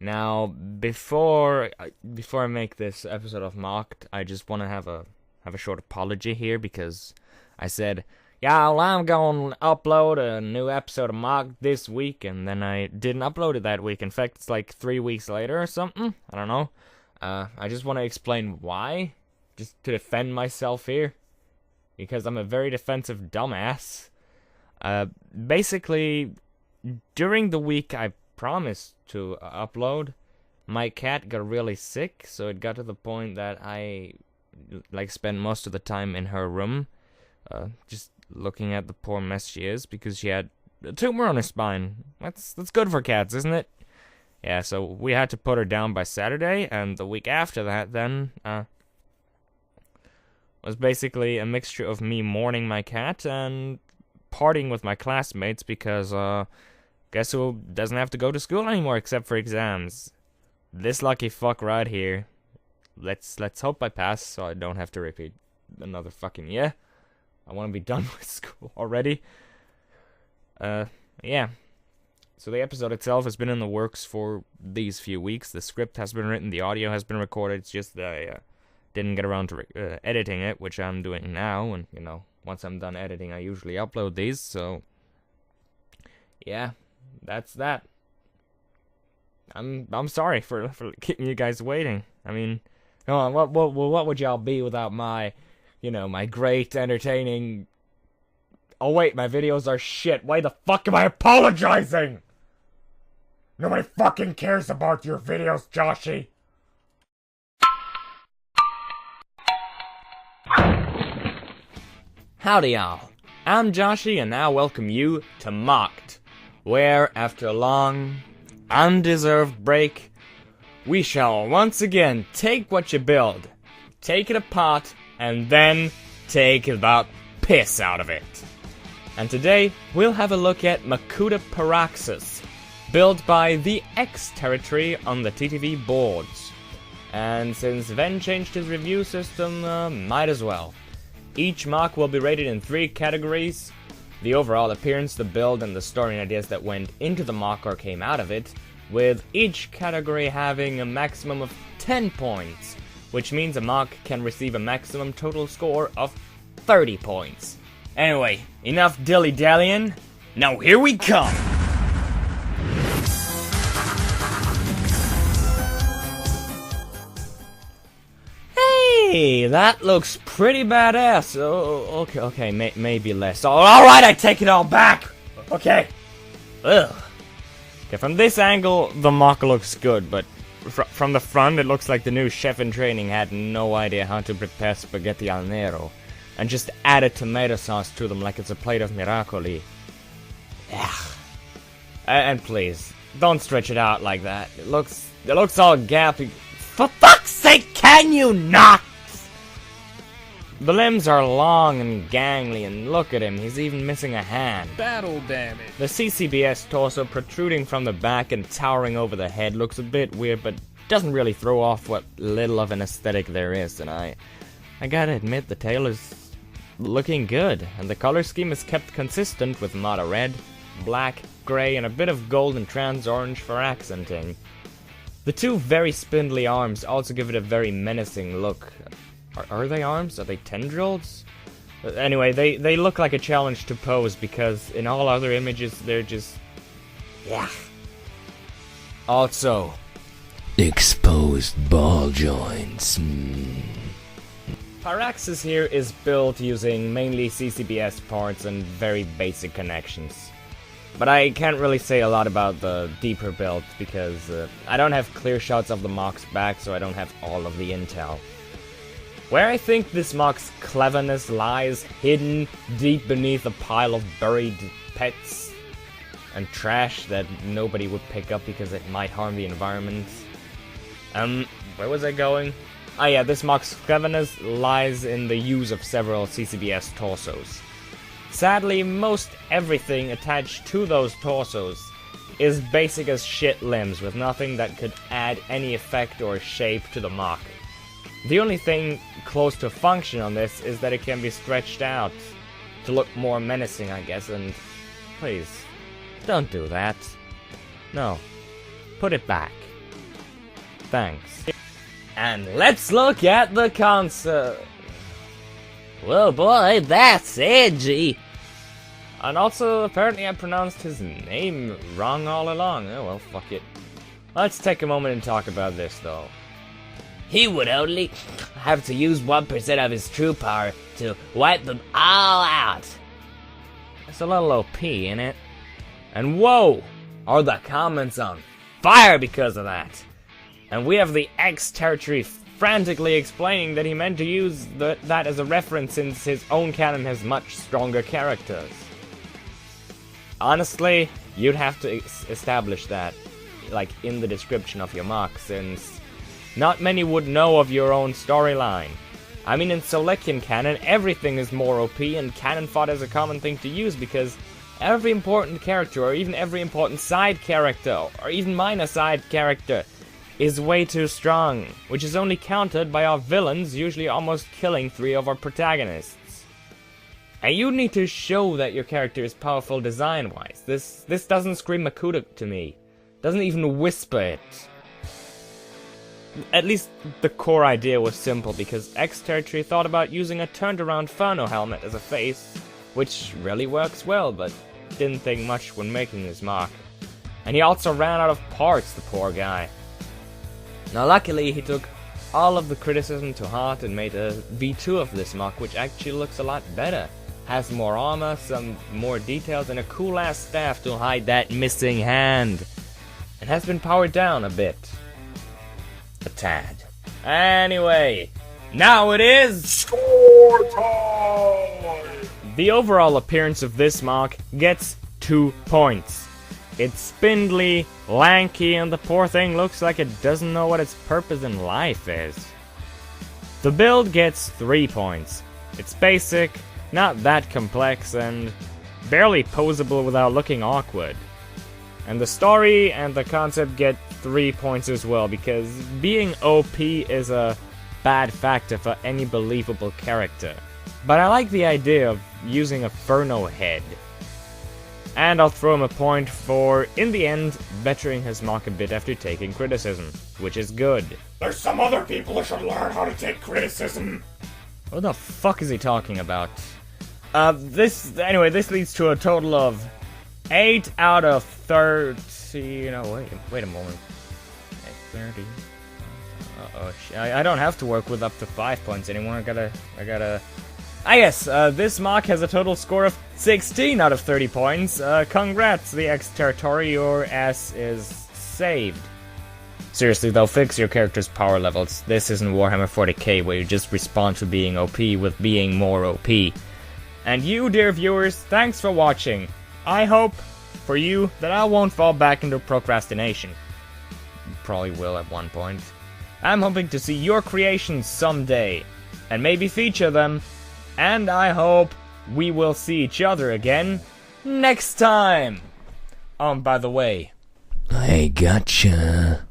Now, before I make this episode of Mocked, I just want to have a short apology here because I said, yeah, well, I'm going to upload a new episode of Mocked this week, and then I didn't upload it that week. In fact, it's like 3 weeks later or something. I don't know. I just want to explain why, just to defend myself here, because I'm a very defensive dumbass. Basically, during the week I promised to upload, my cat got really sick, so it got to the point that I spent most of the time in her room, just looking at the poor mess she is, because she had a tumor on her spine. That's good for cats, isn't it? Yeah, so we had to put her down by Saturday, and the week after that then was basically a mixture of me mourning my cat and partying with my classmates because guess who doesn't have to go to school anymore except for exams? This lucky fuck right here. Let's hope I pass so I don't have to repeat another fucking year. I want to be done with school already. Yeah. So the episode itself has been in the works for these few weeks. The script has been written, the audio has been recorded. It's just that I didn't get around to editing it, which I'm doing now. And, once I'm done editing, I usually upload these. So, yeah, that's that. I'm sorry for keeping you guys waiting. I mean, what would y'all be without my, my great entertaining... Oh wait, my videos are shit. Why the fuck am I apologizing? Nobody fucking cares about your videos, Joshy. Howdy y'all. I'm Joshy and I welcome you to Mocked, where after a long, undeserved break, we shall once again take what you build, take it apart, and then take the piss out of it. And today, we'll have a look at Makuta Pyraxus, built by the X territory on the TTV boards. And since Ven changed his review system, might as well. Each mock will be rated in 3 categories: the overall appearance, the build, and the story and ideas that went into the mock or came out of it, with each category having a maximum of 10 points, which means a mock can receive a maximum total score of 30 points. Anyway, enough dilly-dallying, now here we come! Hey, that looks pretty badass. Oh, okay, maybe less. Oh, alright, I take it all back! Okay. Ugh. Okay, from this angle, the mock looks good, but from the front, it looks like the new chef in training had no idea how to prepare spaghetti al nero, and just added tomato sauce to them like it's a plate of miracoli. Ugh. And please, don't stretch it out like that. It looks all gappy. For fuck's sake, can you not? The limbs are long and gangly, and look at him, he's even missing a hand. Battle damage. The CCBS torso protruding from the back and towering over the head looks a bit weird, but doesn't really throw off what little of an aesthetic there is, and I gotta admit the tail is looking good, and the color scheme is kept consistent with Mata red, black, gray, and a bit of gold and trans orange for accenting. The 2 very spindly arms also give it a very menacing look. Are they arms? Are they tendrils? Anyway, they look like a challenge to pose because in all other images they're just... yeah. Also, exposed ball joints. Pyraxus here is built using mainly CCBS parts and very basic connections. But I can't really say a lot about the deeper build because I don't have clear shots of the mock's back, so I don't have all of the intel. Where I think this mock's cleverness lies hidden deep beneath a pile of buried pets and trash that nobody would pick up because it might harm the environment. Where was I going? Ah yeah, this mock's cleverness lies in the use of several CCBS torsos. Sadly, most everything attached to those torsos is basic as shit limbs with nothing that could add any effect or shape to the mock. The only thing close to function on this is that it can be stretched out to look more menacing, I guess, and please, don't do that. No, put it back. Thanks. And let's look at the console. Well, boy, that's edgy. And also, apparently I pronounced his name wrong all along. Oh well, fuck it. Let's take a moment and talk about this, though. He would only have to use 1% of his true power to wipe them all out. It's a little OP, innit? And whoa! Are the comments on fire because of that? And we have the X territory frantically explaining that he meant to use that as a reference since his own canon has much stronger characters. Honestly, you'd have to establish that, like, in the description of your mock, since not many would know of your own storyline. I mean, in Solekian canon, everything is more OP, and canon fought is a common thing to use because every important character, or even every important side character, or even minor side character, is way too strong, which is only countered by our villains usually almost killing 3 of our protagonists. And you need to show that your character is powerful design-wise. This doesn't scream Makuta to me. Doesn't even whisper it. At least the core idea was simple, because X Territory thought about using a turned-around Furno helmet as a face, which really works well, but didn't think much when making his mark. And he also ran out of parts, the poor guy. Now luckily he took all of the criticism to heart and made a V2 of this mock, which actually looks a lot better. Has more armor, some more details, and a cool ass staff to hide that missing hand. It has been powered down a bit. A tad. Anyway, now it is score time! The overall appearance of this mock gets 2 points. It's spindly, lanky, and the poor thing looks like it doesn't know what its purpose in life is. The build gets 3 points. It's basic, not that complex, and barely posable without looking awkward. And the story and the concept get 3 points as well, because being OP is a bad factor for any believable character. But I like the idea of using a Furno head. And I'll throw him a point for, in the end, bettering his mock a bit after taking criticism, which is good. There's some other people who should learn how to take criticism. What the fuck is he talking about? This leads to a total of 8 out of 30, wait a moment. 30. I don't have to work with up to 5 points anymore, yes, this mock has a total score of 16 out of 30 points. Congrats, the X Territory, your ass is saved. Seriously though, fix your character's power levels. This isn't Warhammer 40k where you just respond to being OP with being more OP. And you, dear viewers, thanks for watching. I hope, for you, that I won't fall back into procrastination. Probably will at one point. I'm hoping to see your creations someday, and maybe feature them. And I hope we will see each other again next time. By the way, I gotcha.